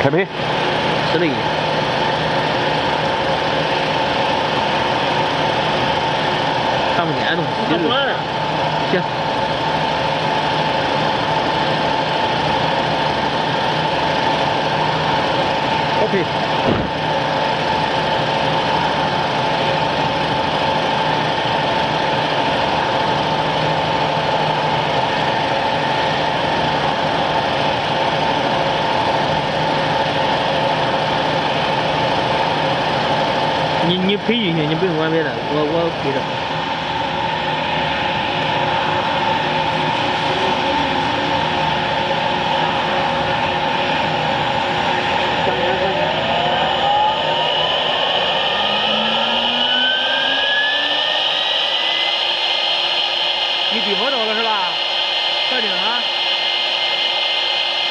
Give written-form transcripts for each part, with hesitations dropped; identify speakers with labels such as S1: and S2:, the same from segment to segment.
S1: 开配。
S2: 是的。看不见东西。
S3: 看不出来了。
S2: 行。OK。你配就行，你不用管别的，我配着。你低摩托了是吧？确定啊？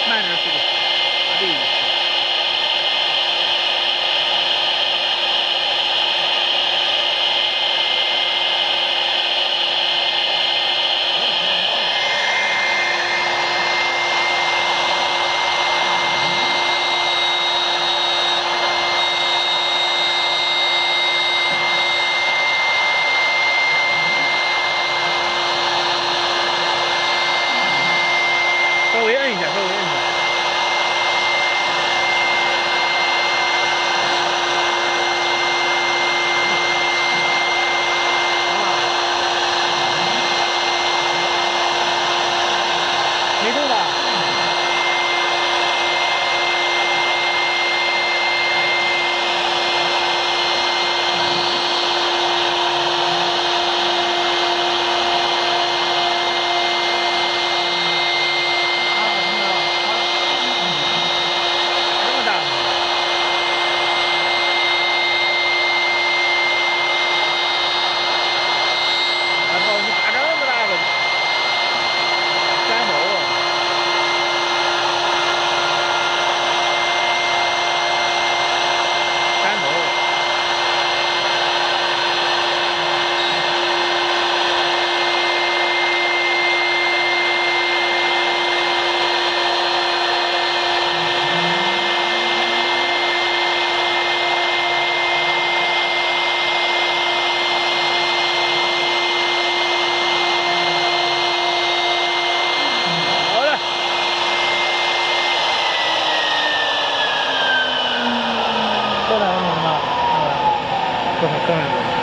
S2: 慢点速度。对。稍微摁一下，稍微摁一下。没动吧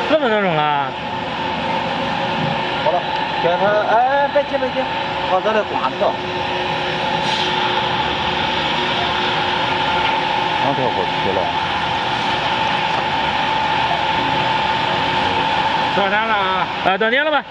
S2: ？4分多钟了。
S1: 好了，给他，哎，别急别急，我这里挂条。两条过去了。
S3: 多少单了啊？
S2: 到点了吧？